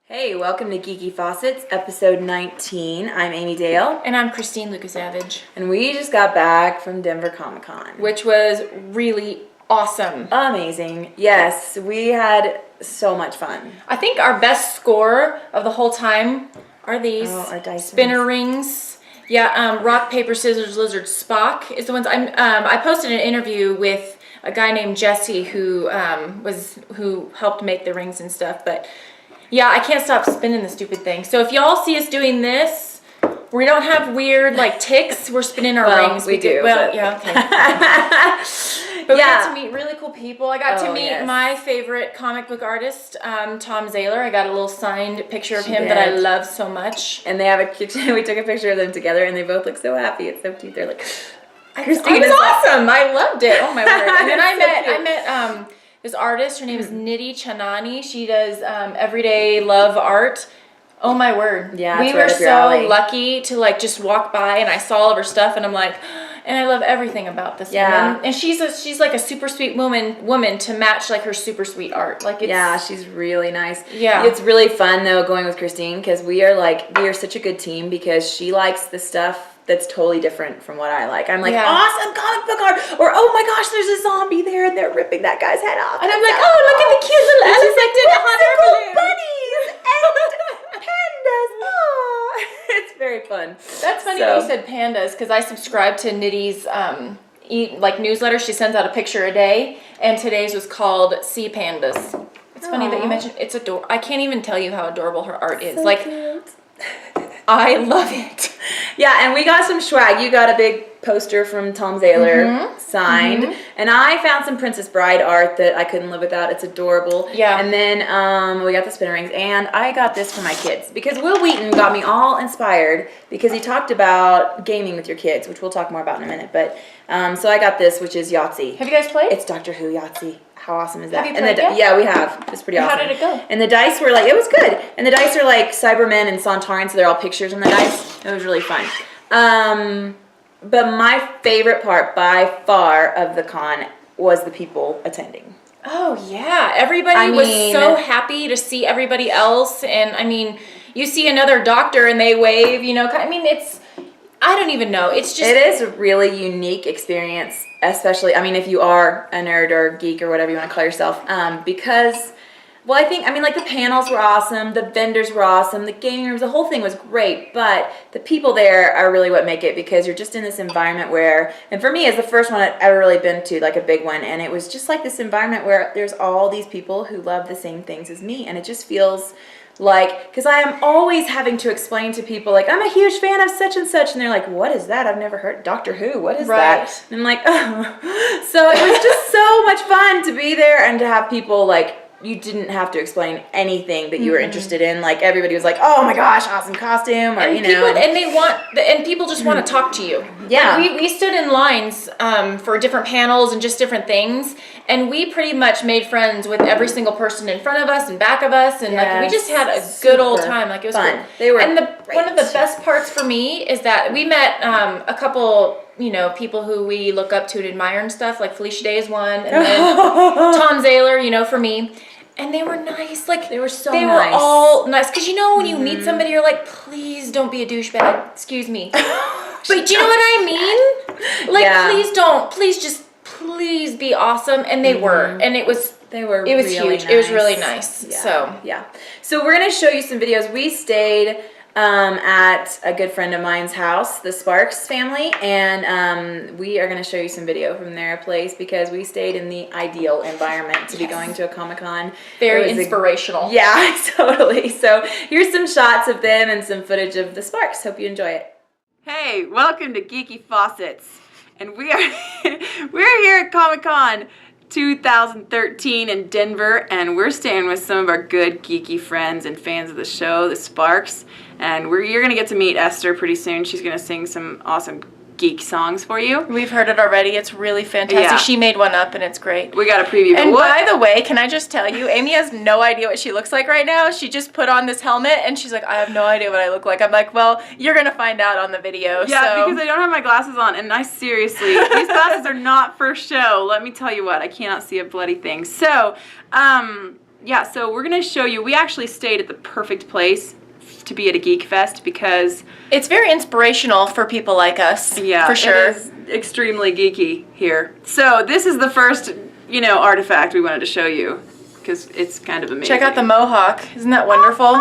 Hey, welcome to Geeky Faucets, episode 19. I'm Amy Dale. And I'm Christine Lucas-Savage. And we just got back from Denver Comic-Con. Which was really awesome. Amazing. Yes, we had so much fun. I think our best score of the whole time are these our dice spinner rings. Yeah, rock, paper, scissors, lizard, Spock is the ones. I posted an interview with a guy named Jesse who helped make the rings and stuff, but yeah, I can't stop spinning the stupid thing. So if y'all see us doing this, we don't have weird like ticks. We're spinning our rings. We do. Well, yeah, okay. But we got to meet really cool people. I got to meet my favorite comic book artist, Tom Zahler. I got a little signed picture of him that I love so much. And they have we took a picture of them together, and they both look so happy. It's so cute. They're like, Christine, it was awesome. I loved it. Oh my word! And then I met this artist. Her name is Nidhi Chanani. She does everyday love art. Oh my word! Yeah, we were so lucky to like just walk by, and I saw all of her stuff, and I'm like, and I love everything about this woman. And she's like a super sweet woman to match like her super sweet art. Like she's really nice. Yeah, it's really fun though going with Christine because we are such a good team because she likes the stuff that's totally different from what I like. I'm like, awesome comic book art, or oh my gosh, there's a zombie there and they're ripping that guy's head off. And I'm like, oh, look at the cute little elephant bunnies and pandas. Oh, it's very fun. That's funny that you said pandas because I subscribe to Nidhi's newsletter. She sends out a picture a day, and today's was called Sea Pandas. It's funny that you mentioned it's adorable. I can't even tell you how adorable her art is. So cute. I love it. Yeah, and we got some swag. You got a big poster from Tom Zahler signed. And I found some Princess Bride art that I couldn't live without. It's adorable. Yeah. And then we got the spinner rings. And I got this for my kids. Because Will Wheaton got me all inspired because he talked about gaming with your kids, which we'll talk more about in a minute. But so I got this, which is Yahtzee. Have you guys played? It's Doctor Who Yahtzee. How awesome is that? Have you played yet? Yeah, we have. It's pretty awesome. How did it go? And the dice were like, it was good. And the dice are like Cybermen and Sontarans, so they're all pictures on the dice. It was really fun. But my favorite part by far of the con was the people attending. Oh, yeah. Everybody was so happy to see everybody else. And, I mean, you see another doctor and they wave, you know. I mean, I don't even know. It's just... It is a really unique experience, especially, I mean, if you are a nerd or geek or whatever you want to call yourself, because... Well, like the panels were awesome, the vendors were awesome, the gaming rooms, the whole thing was great, but the people there are really what make it because you're just in this environment where, and for me, it's the first one I've ever really been to, like a big one, and it was just like this environment where there's all these people who love the same things as me, and it just feels like, because I am always having to explain to people, like, I'm a huge fan of such and such, and they're like, what is that? I've never heard Doctor Who, what is that? And I'm like, oh. So it was just so much fun to be there and to have people, like, you didn't have to explain anything that you were interested in. Like everybody was like, "Oh my gosh, awesome costume!" Or and people just want to talk to you. Yeah, like we stood in lines for different panels and just different things, and we pretty much made friends with every single person in front of us and back of us, and like we just had a good old time. Like it was fun. Cool. They were one of the best parts for me is that we met a couple. You know, people who we look up to and admire and stuff, like Felicia Day is one, and then Tom Zahler, you know, for me. And they were nice. Like, they were all nice. Because, you know, when you meet somebody, you're like, please don't be a douchebag. Excuse me. But do you know what I mean? Like, please be awesome. And they were. And it was really huge. Nice. It was really nice. Yeah. So we're going to show you some videos. We stayed... at a good friend of mine's house, the Sparks family, and we are going to show you some video from their place because we stayed in the ideal environment to be going to a Comic-Con. Very inspirational. Yeah, totally. So here's some shots of them and some footage of the Sparks. Hope you enjoy it. Hey, welcome to Geeky Faucets, and we're here at Comic-Con 2013 in Denver, and we're staying with some of our good geeky friends and fans of the show, the Sparks, and you're gonna get to meet Esther pretty soon. She's gonna sing some awesome geek songs for you. We've heard it already. It's really fantastic. Yeah. She made one up and it's great. We got a preview. And by the way, can I just tell you, Amy has no idea what she looks like right now. She just put on this helmet and she's like, I have no idea what I look like. I'm like, well, you're going to find out on the video. Yeah, so. because I don't have my glasses on, and I seriously, these glasses are not for show. Let me tell you what, I cannot see a bloody thing. So, yeah, so we're going to show you, we actually stayed at the perfect place to be at a Geek Fest because it's very inspirational for people like us. Yeah, for sure. It is extremely geeky here. So this is the first, artifact we wanted to show you because it's kind of amazing. Check out the mohawk. Isn't that wonderful?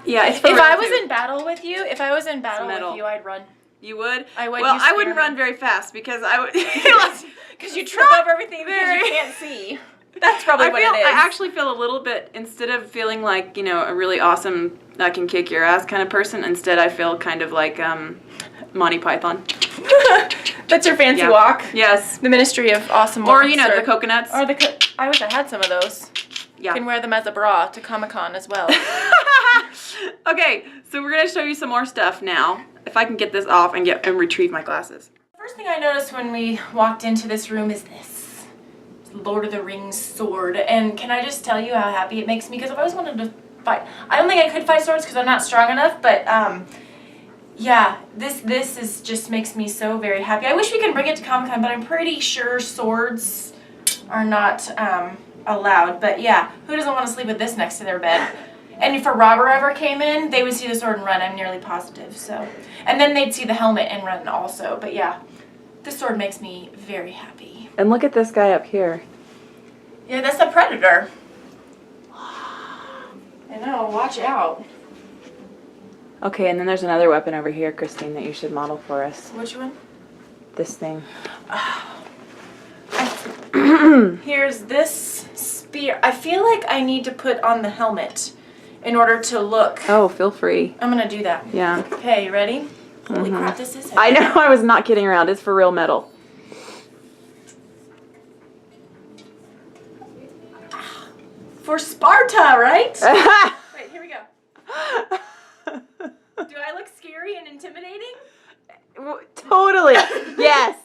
Yeah, it's for If real I was too. in battle with you, I'd run. You would? I would. Well, You I wouldn't scare me. rip very fast because I would. Because you trip over everything because you can't see. That's probably what it is. I actually feel a little bit, instead of feeling like, a really awesome, I can kick your ass kind of person, instead I feel kind of like Monty Python. That's your fancy Yeah. walk. Yes. The Ministry of Awesome Or, Walks. the coconuts. Or I wish I had some of those. Yeah. You can wear them as a bra to Comic-Con as well. Okay, so we're going to show you some more stuff now. If I can get this off and retrieve my glasses. First thing I noticed when we walked into this room is this. Lord of the Rings sword. And can I just tell you how happy it makes me? Because I've always wanted to fight. I don't think I could fight swords because I'm not strong enough, but yeah, this is just makes me so very happy. I wish we could bring it to Comic-Con, but I'm pretty sure swords are not allowed. But yeah, who doesn't want to sleep with this next to their bed? And if a robber ever came in, they would see the sword and run, I'm nearly positive. So, and then they'd see the helmet and run also. But yeah, this sword makes me very happy. And look at this guy up here. Yeah, that's a predator. I know, watch out. Okay, and then there's another weapon over here, Christine, that you should model for us. Which one? This thing. Here's this spear. I feel like I need to put on the helmet in order to look. Oh, feel free. I'm gonna do that. Yeah. Okay, you ready? Holy crap, this is heavy. I know, I was not kidding around. It's for real metal. For Sparta, right? Wait, here we go. Do I look scary and intimidating? Totally. Yes.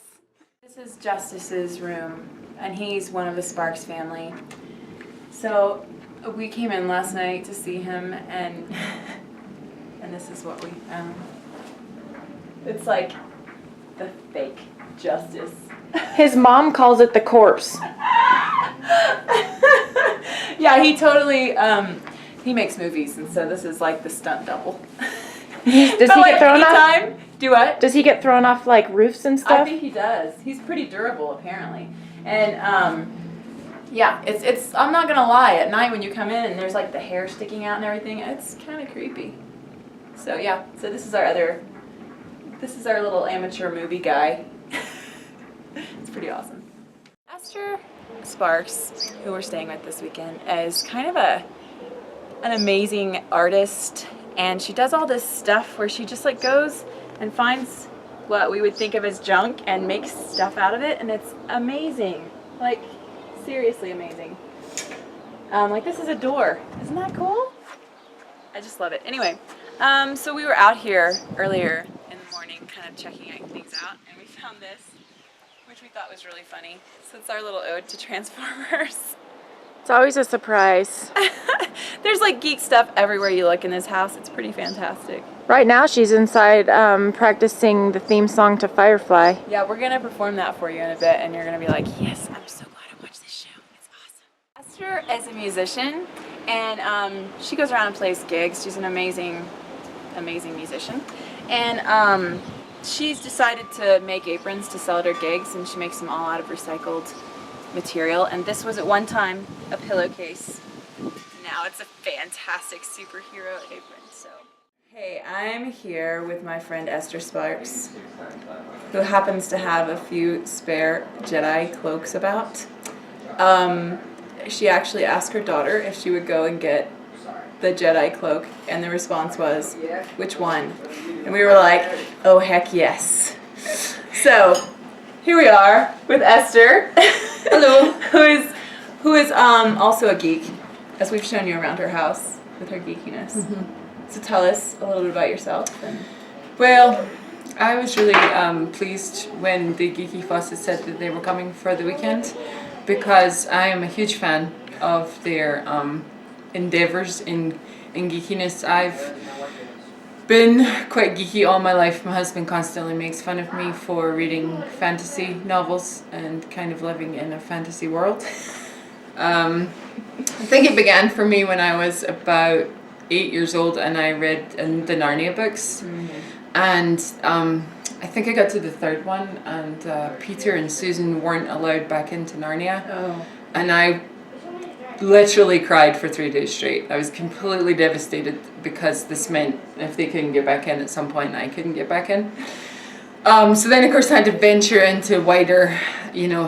This is Justice's room, and he's one of the Sparks family. So we came in last night to see him, and this is what we it's like the fake Justice. His mom calls it the corpse. Yeah, he totally he makes movies, and so this is like the stunt double. Does he get thrown off? Do what? Does he get thrown off like roofs and I stuff? think he does. He's pretty durable, apparently. And yeah, it's. I'm not gonna lie. At night when you come in and there's like the hair sticking out and everything, it's kind of creepy. So yeah. So this is our little amateur movie guy. It's pretty awesome. Esther Sparks, who we're staying with this weekend, is kind of an amazing artist, and she does all this stuff where she just like goes and finds what we would think of as junk and makes stuff out of it, and it's amazing. Like, seriously amazing. Like this is a door. Isn't that cool? I just love it. Anyway, so we were out here earlier in the morning kind of checking things out, and we found this, which we thought was really funny. So it's our little ode to Transformers. It's always a surprise. There's like geek stuff everywhere you look in this house. It's pretty fantastic. Right now she's inside practicing the theme song to Firefly. Yeah, we're going to perform that for you in a bit, and you're going to be like, yes, I'm so glad I watched this show. It's awesome. Esther is a musician, and she goes around and plays gigs. She's an amazing, amazing musician. And she's decided to make aprons to sell at her gigs, and she makes them all out of recycled material. And this was at one time a pillowcase. Now it's a fantastic superhero apron. So, hey, I'm here with my friend Esther Sparks, who happens to have a few spare Jedi cloaks about. She actually asked her daughter if she would go and get the Jedi cloak, and the response was, which one? And we were like, oh heck yes. So here we are with Esther. Hello. who is also a geek, as we've shown you around her house with her geekiness. So tell us a little bit about yourself. Well, I was really pleased when the Geeky Faucets said that they were coming for the weekend, because I am a huge fan of their endeavours in geekiness. I've been quite geeky all my life. My husband constantly makes fun of me for reading fantasy novels and kind of living in a fantasy world. I think it began for me when I was about 8 years old and I read the Narnia books. And I think I got to the third one, and Peter and Susan weren't allowed back into Narnia. And I literally cried for 3 days straight. I was completely devastated because this meant if they couldn't get back in at some point, I couldn't get back in. So then, of course, I had to venture into wider,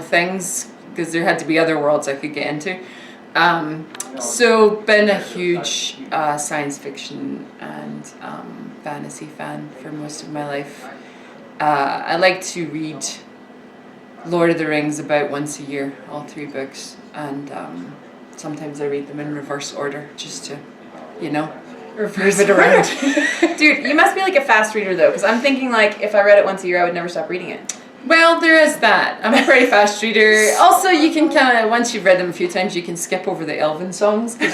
things, because there had to be other worlds I could get into. So been a huge science fiction and fantasy fan for most of my life. I like to read Lord of the Rings about once a year, all 3 books, and sometimes I read them in reverse order just to, move it around. Dude, you must be like a fast reader though, because I'm thinking like if I read it once a year, I would never stop reading it. Well, there is that. I'm a pretty fast reader. Also, you can kind of, once you've read them a few times, you can skip over the elven songs. I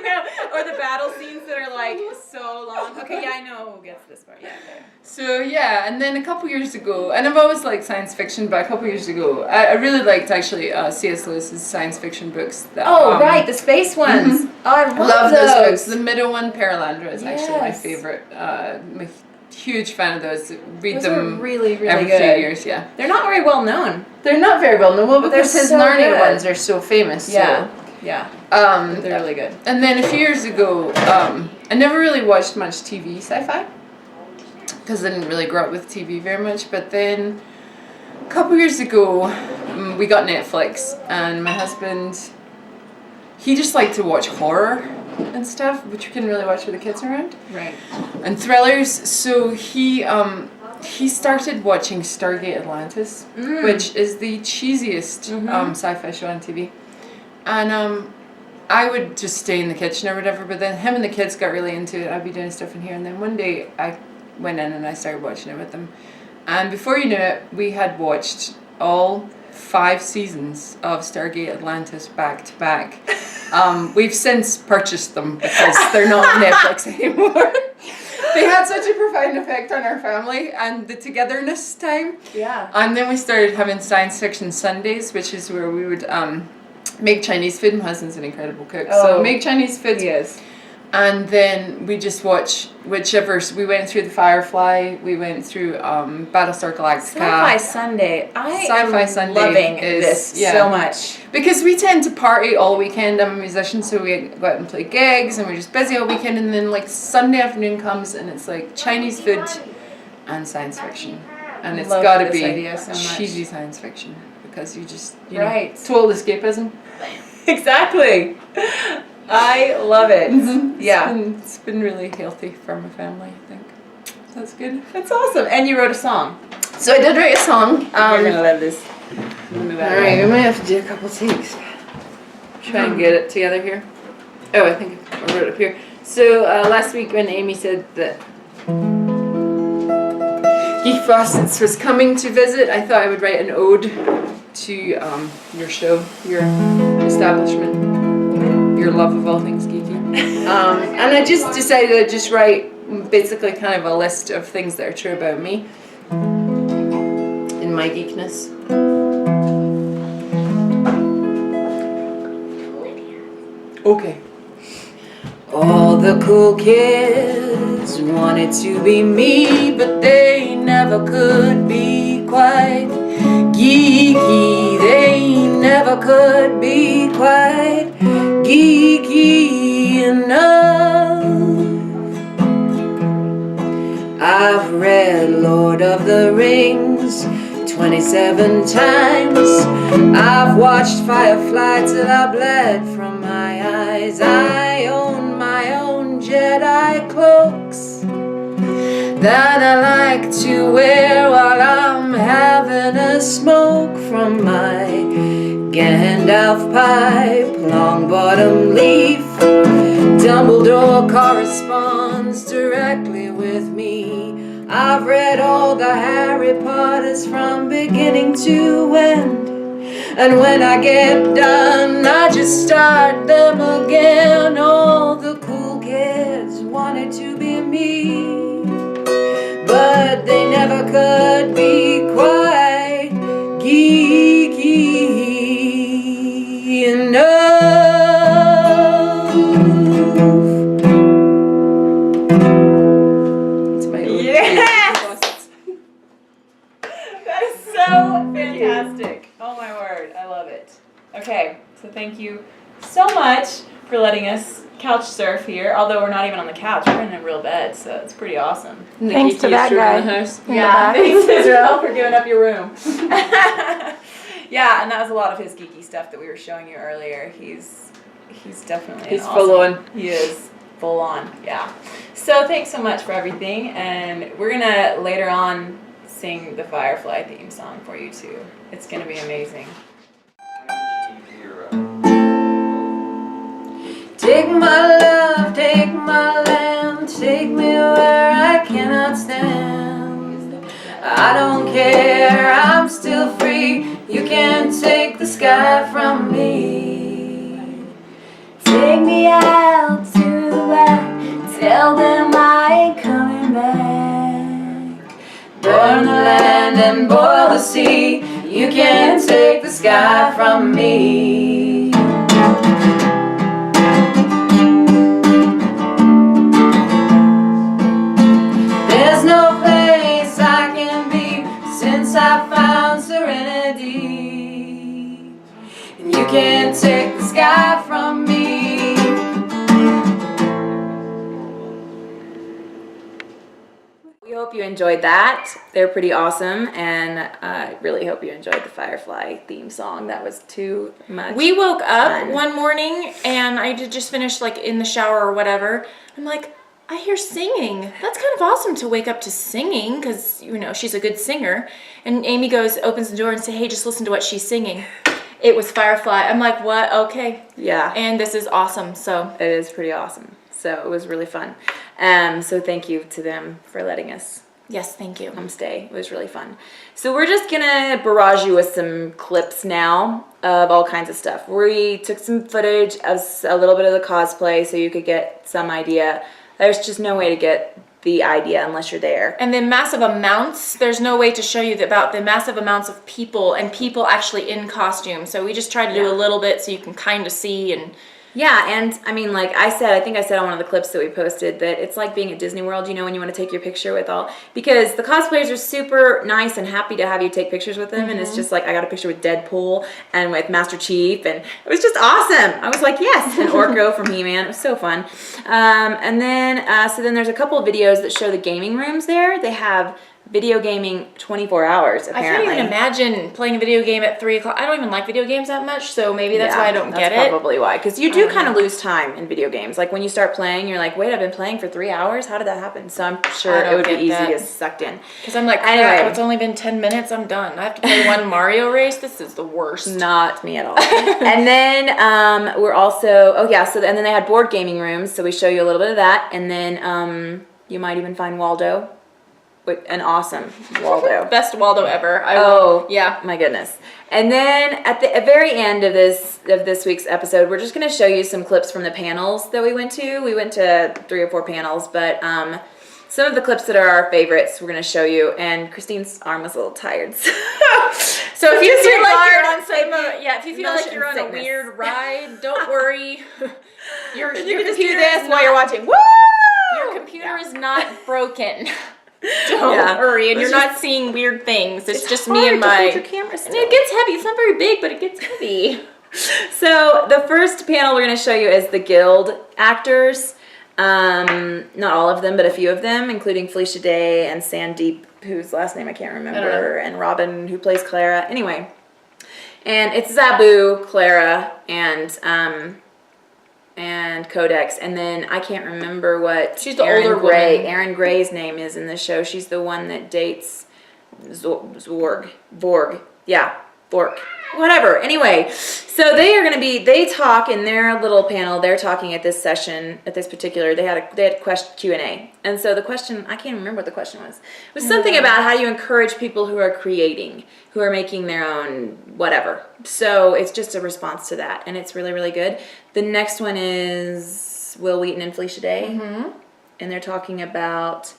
know. Or the battle scenes that are like so long. Okay, yeah, I know who gets this part. Yeah. Okay. So yeah, and then a couple years ago, and I've always liked science fiction, but a couple years ago, I really liked actually C.S. Lewis's science fiction books. That, right, the space ones. Oh, I love those books. The middle one, Paralandra, is actually my Yes. favorite. I'm a huge fan of those. Read Those them are really, really every good. few years. Yeah, They're not very well known. they're not very well known, But they're because his so Narnia good. ones are so famous. Yeah. So. They're really good. And then a few years ago, I never really watched much TV sci-fi, because I didn't really grow up with TV very much. But then a couple years ago, we got Netflix, and my husband, he just liked to watch horror and stuff, which you couldn't really watch with the kids around, Right. and thrillers. So he started watching Stargate Atlantis, which is the cheesiest sci-fi show on TV. And I would just stay in the kitchen or whatever, but then him and the kids got really into it. I'd be doing stuff in here, and then one day I went in and I started watching it with them. And before you knew it, we had watched all 5 seasons of Stargate Atlantis back to back. We've since purchased them because they're not on Netflix anymore. They had such a profound effect on our family and the togetherness time. Yeah. And then we started having Science Fiction Sundays, which is where we would make Chinese food. My husband's an incredible cook, so make Chinese food. Yes. And then we just watch whichever. We went through the Firefly. We went through Battlestar Galactica. Sci-Fi Sunday. Sci-Fi am Sunday loving is- this yeah. so much. Because we tend to party all weekend. I'm a musician, so we go out and play gigs, and we're just busy all weekend. And then like Sunday afternoon comes, and it's like Chinese food and science fiction, and it's Love got to this be idea so much. cheesy science fiction, because you just Right. total escapism. Exactly. I love it. Yeah. It's been really healthy for my family, I think. That's good. That's awesome. And you wrote a song. So I did write a song. You're gonna love this. Alright, we might have to do a couple takes. Try and get it together here. Oh, I think I wrote it up here. So last week when Amy said that Geeky Faucets was coming to visit, I thought I would write an ode to your show, your establishment, your love of all things geeky. And I just decided I'd just write basically kind of a list of things that are true about me in my geekness. Okay. All the cool kids wanted to be me, but they never could be quite geeky. They never could be quite geeky enough. I've read Lord of the Rings 27 times. I've watched Firefly till I bled from my eyes. I own my own Jedi cloaks that I like to wear while I'm having a smoke from my Gandalf pipe, long bottom leaf. Dumbledore corresponds directly with me. I've read all the Harry Potters from beginning to end. And when I get done, I just start them again. All the cool kids wanted to be me, but they never could be quite geeky enough. It's my own Yes! That is so fantastic. Oh my word, I love it. Okay, so thank you so much for letting us couch surf here. Although we're not even on the couch, we're in a real bed, so it's pretty awesome. Thanks to that guy. House. Yeah, thanks Israel for giving up your room. Yeah, and that was a lot of his geeky stuff that we were showing you earlier. He's definitely He's an full awesome- on. He is full on, yeah. So thanks so much for everything, and we're gonna later on sing the Firefly theme song for you too. It's gonna be amazing. Take my love, take my land, take me where I cannot stand. I don't care, I'm still free. You can't take the sky from me. Take me out to the light, tell them I ain't coming back. Burn the land and boil the sea. You can't take the sky from me. There's no place I can be since I found serenity. And you can't take the sky from me. We hope you enjoyed that. They're pretty awesome, and I really hope you enjoyed the Firefly theme song. That was too much. We woke up fun. one morning and I did just finish like in the shower or whatever. I'm like, I hear singing. That's kind of awesome to wake up to singing because, you know, she's a good singer. And Amy opens the door and says, hey, just listen to what she's singing. It was Firefly. I'm like, what? Okay. Yeah. And this is awesome. So It is pretty awesome. So it was really fun. So thank you to them for letting us yes, thank you. stay. It was really fun. So we're just gonna barrage you with some clips now of all kinds of stuff. We took some footage of a little bit of the cosplay so you could get some idea. There's just no way to get the idea unless you're there. And the massive amounts, there's no way to show you about the massive amounts of people and people actually in costume. So we just tried to do a little bit so you can kind of see and Yeah, and I mean, like I think I said on one of the clips that we posted that it's like being at Disney World, you know, when you want to take your picture with all, because the cosplayers are super nice and happy to have you take pictures with them, and it's just like, I got a picture with Deadpool and with Master Chief, and it was just awesome. I was like, yes, and Orko from He-Man, it was so fun. And then, so then there's a couple of videos that show the gaming rooms there. They have video gaming 24 hours, apparently. I can't even imagine playing a video game at 3 o'clock. I don't even like video games that much, so maybe that's why I don't get it. That's probably why. Because you do kind of lose time in video games. Like when you start playing, you're like, wait, I've been playing for 3 hours? How did that happen? So I'm sure I don't it would be get easy that. to get sucked in. Because I'm like, Anyway. crap, it's only been 10 minutes, I'm done. I have to play one Mario race? This is the worst. Not me at all. And then we're also, and then they had board gaming rooms, so we show you a little bit of that. And then you might even find Waldo. An awesome Waldo. Best Waldo ever. Yeah. My goodness. And then at the very end of this week's episode, we're just going to show you some clips from the panels that we went to. We went to 3 or 4 panels, but some of the clips that are our favorites we're going to show you. And Christine's arm was a little tired. So if you feel like you're on if if you feel like you're on a weird ride, don't worry. Your you can just computer do this is while you're not- watching. Woo! Your computer is not broken. Don't worry, and you're not seeing weird things. It's just me and my. Your camera And it gets heavy. It's not very big, but it gets heavy. So the first panel we're going to show you is the Guild actors. Not all of them, but a few of them, including Felicia Day and Sandeep, whose last name I can't remember, and Robin, who plays Clara. Anyway, and it's Zabu, Clara, and Codex, and then I can't remember what She's the older Gray. woman. Erin Gray's name is in the show. She's the one that dates Vorg. Yeah, fork, whatever. Anyway, so they talk in their little panel. They're talking at this session, at this particular, they had question Q&A. And so the question, I can't remember what the question was. It was something about how do you encourage people who are creating, who are making their own whatever. So it's just a response to that, and it's really, really good. The next one is Will Wheaton and Felicia Day. And they're talking about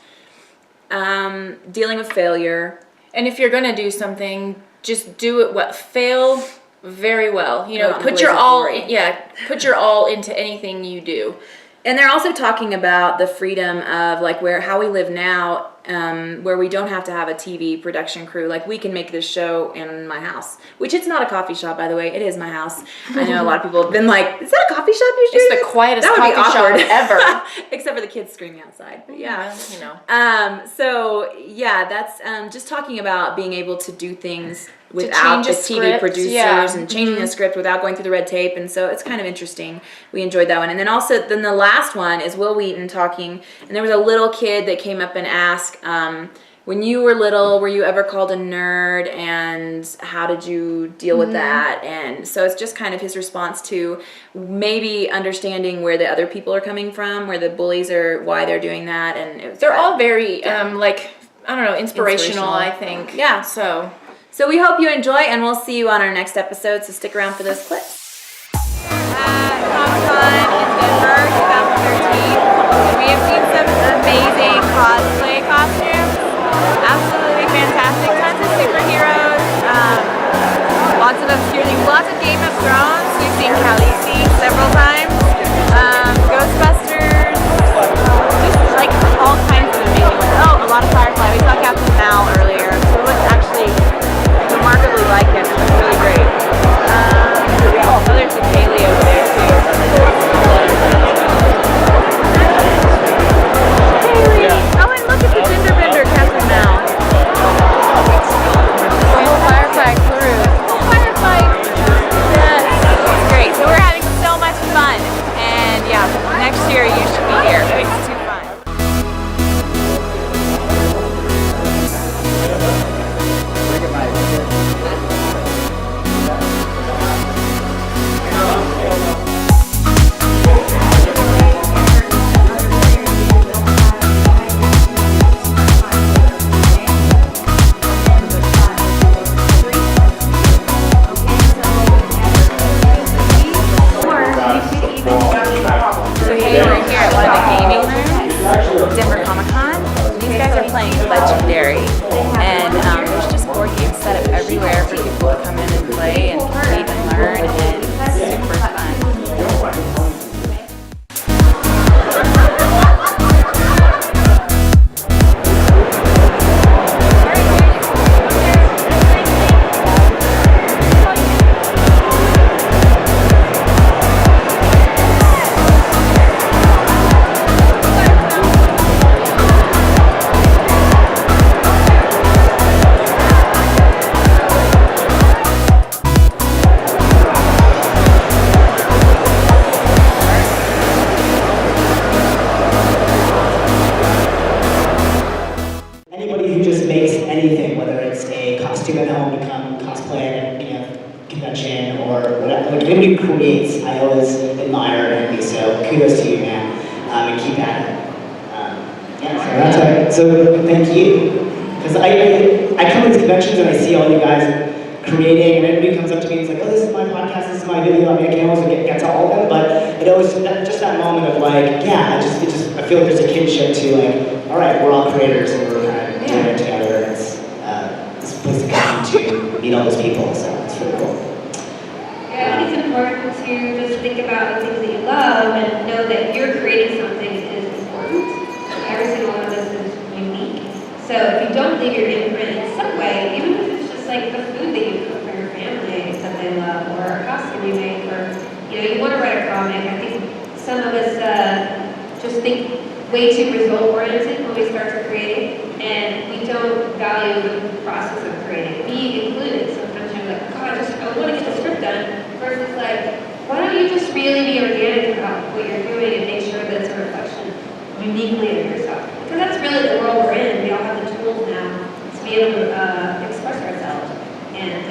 dealing with failure. And if you're gonna do something, just do it well. Fail very well. You know, put your all. Put your all into anything you do. And they're also talking about the freedom of like how we live now, where we don't have to have a TV production crew. Like we can make this show in my house, which it's not a coffee shop, by the way. It is my house. I know a lot of people have been like, "Is that a coffee shop you're shooting?" It's the quietest that would be coffee awkward. shop ever. Except for the kids screaming outside. But yeah. You know. So yeah, that's just talking about being able to do things without the TV script, producers and changing the script without going through the red tape. And so it's kind of interesting. We enjoyed that one. And then the last one is Will Wheaton talking. And there was a little kid that came up and asked, when you were little, were you ever called a nerd, and how did you deal with that? And so it's just kind of his response to maybe understanding where the other people are coming from, where the bullies are, why they're doing that. And they're all very inspirational, I think. Yeah. So we hope you enjoy, and we'll see you on our next episode, so stick around for those clips. Comic-Con in Denver 2013. We have seen some amazing cosplay costumes. Absolutely fantastic. Tons of superheroes. Lots of obscure things. Lots of Game of Thrones. We've seen Khaleesi several times. Ghostbusters. Just like all kinds of amazing ones. Oh, a lot of Firefly. We saw Captain Mal earlier. So it looks actually remarkably like him. It was really great. Oh, there's some Haley over there too. Haley! Oh, and look at the gender bender Captain Mal. The whole Firefly crew. Firefly! Yes. It's great. So we're having so much fun. And yeah, next year you should be here. It's too fun. So hey, we're here at one of the gaming rooms, Denver Comic-Con. These guys are playing Legendary, and there's just board games set up everywhere for people to come in and play and read and learn, and it's super fun. Anybody who just makes anything, whether it's a costume at home to come cosplay at a convention or whatever, like anybody who creates, I always admire and envy. So kudos to you, man, and keep at it. So that's right. So thank you, because I come to these conventions and I see all you guys creating, and everybody comes up to me and is like, "Oh, this is my podcast, this is my video." I mean, I can't always get to all of them, but it always just that moment of like, yeah, I feel like there's a kinship to like, all right, we're all creators and we're kind of doing it together. And it's a place to come to meet all those people, so it's really cool. Yeah, I think it's important to just think about the things that you love and know that you're creating something is important. Every single one of us is unique. So if you don't leave your imprint in some way, even if it's just like the food that you cook for your family that they love, or a costume you make, or you want to write a comic. I think some of us just think way too result-oriented when we start to create, and we don't value the process of creating. Me included, sometimes you're like, oh, I want to get the script done, versus like, why don't you just really be organic about what you're doing and make sure that it's a reflection uniquely of yourself? Because that's really the world we're in. We all have the tools now to be able to express ourselves and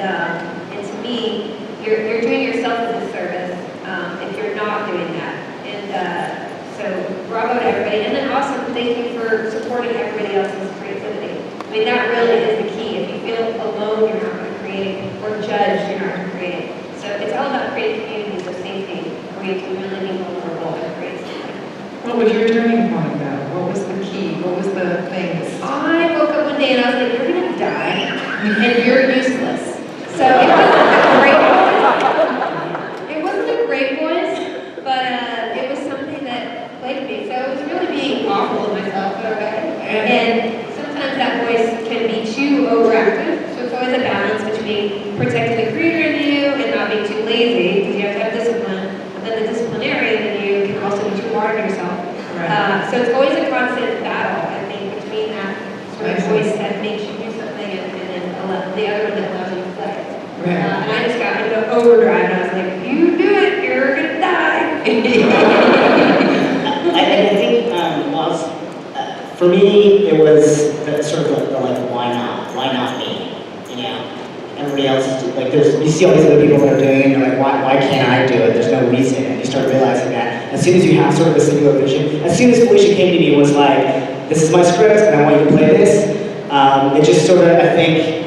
so bravo to everybody. And then also thank you for supporting everybody else's creativity. I mean, that really is the key. If you feel alone, you're not going to create, or judged, you're not going to create. So it's all about creating communities of safety where you can really be vulnerable and create something. What was your turning point though? What was the key? What was the thing? I woke up one day and I was like, you're going to die and you're useless. So it wasn't a great voice. It wasn't a great voice, but it was something that played me. So it was really being awful of myself in a way. And sometimes that voice can be too overactive. So it's always a balance between protecting the creator in you and not being too lazy, because you have to have discipline. But then the disciplinarian in you can also be too hard on yourself. So it's always a constant battle, I think, between that sort of voice that makes you do something and then the other one that allows you to play. And I just got into overdrive and I was like, you do it, you're gonna die. I think, for me, it was sort of the like, why not? Why not me? You know? Everybody else is like, you see all these other people that are doing it, and you're like, why can't I do it? There's no reason. And you start realizing that as soon as you have sort of a singular vision, as soon as Felicia came to me and was like, this is my script and I want you to play this, it just sort of, I think,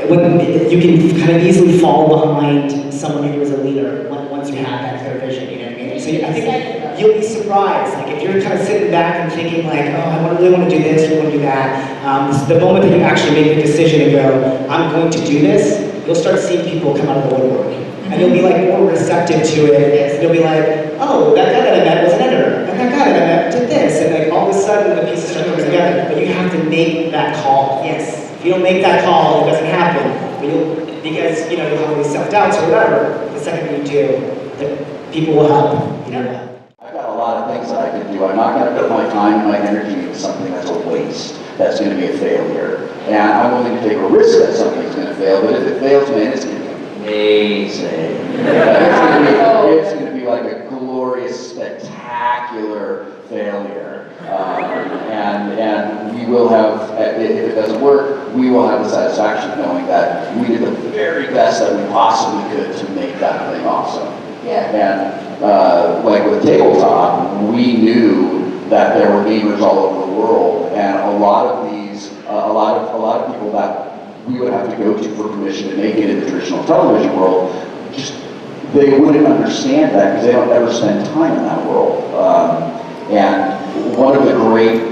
when you can kind of easily fall behind someone who is a leader once you have that clear vision, you know what I mean? So I think you'll be surprised. Like if you're kind of sitting back and thinking like, oh, I really want to do this, I want to do that, the moment that you actually make the decision and go, I'm going to do this, you'll start seeing people come out of the woodwork. And you'll be like more receptive to it. And you'll be like, oh, that guy that I met was an editor. And that guy that I met did this. And like all of a sudden the pieces start coming together. But you have to make that call. Yes. If you don't make that call, it doesn't happen. But because you'll have all these self-doubts or whatever. The second you do, the people will help. I've got a lot of things that I can do. I'm not going to put my time and my energy into something that's a waste, that's going to be a failure. And I'm willing to take a risk that something's going to fail, but if it fails, man, it's going to be amazing. It's going to be like a glorious, spectacular failure. And we will have, if it doesn't work, we will have the satisfaction of knowing that we did the very best that we possibly could to make that thing awesome. Yeah. And like with tabletop, we knew that there were gamers all over the world, and a lot of these, a lot of people that we would have to go to for permission to make it in the traditional television world, just they wouldn't understand that because they don't ever spend time in that world. And one of the great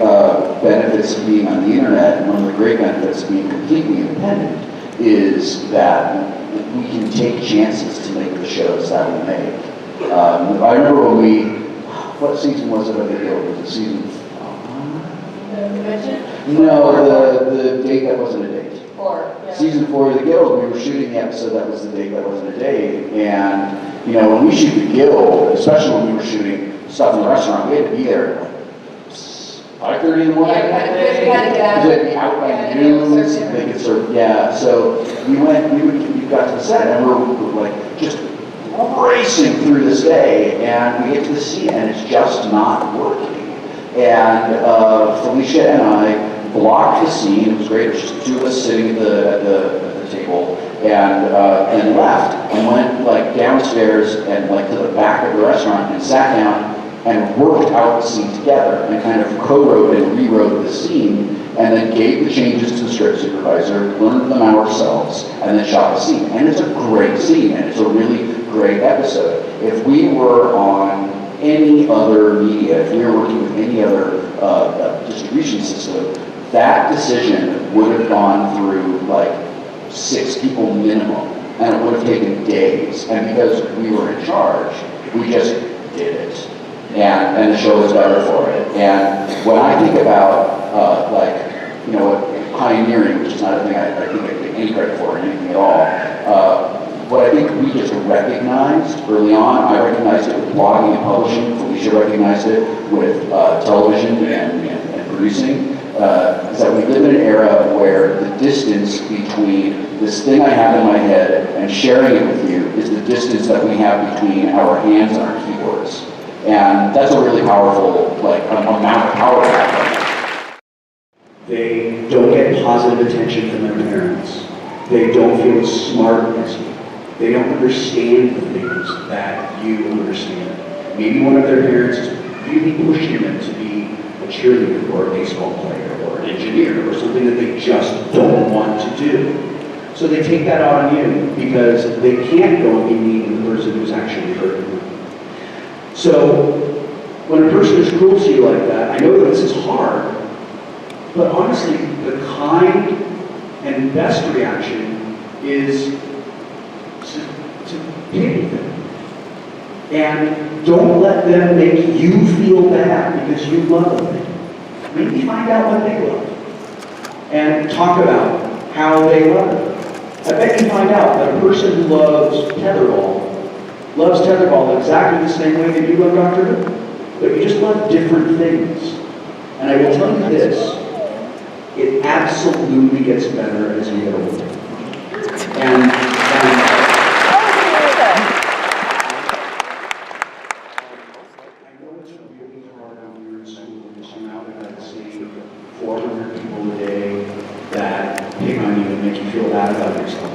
benefits of being on the internet, and one of the great benefits of being completely independent, is that we can take chances to make the shows that we make. I remember when what season was it of the Guild? Was it season? No, the date that wasn't a date. 4. Yeah. Season 4 of the Guild, we were shooting the episode that was the date that wasn't a date, and when we shoot the Guild, especially when we were shooting stuff in the restaurant, we had to be there at 5:30 in the morning. Yeah, we had to get out. We had to be out by noon, so they could serve. Yeah, so we got to the set, and we're like just racing through this day, and we get to the scene, and it's just not working. And Felicia and I blocked the scene. It was great. It was just 2 of us sitting at the table, and left and went like downstairs and like to the back of the restaurant and sat down and worked out the scene together and kind of co-wrote and rewrote the scene, and then gave the changes to the script supervisor, learned them ourselves, and then shot the scene. And it's a great scene, and it's a really great episode. If we were on any other media, if we were working with any other distribution system, that decision would have gone through like 6 people minimum, and it would have taken days. And because we were in charge, we just did it. And the show was better for it. And when I think about pioneering, which is not a thing I think I take any credit for or anything at all, what I think we just recognized early on, I recognized it with blogging and publishing, Felicia recognized it with television and producing, is that we live in an era where the distance between this thing I have in my head and sharing it with you is the distance that we have between our hands and our keyboards. And that's a really powerful, amount of power. They don't get positive attention from their parents. They don't feel as smart as you. They don't understand the things that you understand. maybe one of their parents is really pushing them to be a cheerleader or a baseball player or an engineer or something that they just don't want to do. So they take that out on you because they can't go and be mean to the person who's actually hurting them. So when a person is cruel to you like that, I know that this is hard, but honestly, the kind and best reaction is to pity them. And don't let them make you feel bad because you love them. Maybe find out what they love and talk about how they love it. I bet you find out that a person who loves tetherball exactly the same way that you love Dr. Who, but you just love different things. And I will tell you this, it absolutely gets better as you get older. And I know it's really hard when you're in school because you're out there and see 400 people a day that pick on you and make you feel bad about yourself.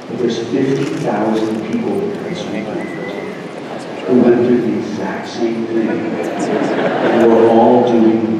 But there's 50,000 people here in school who went through the exact same thing, and we're all doing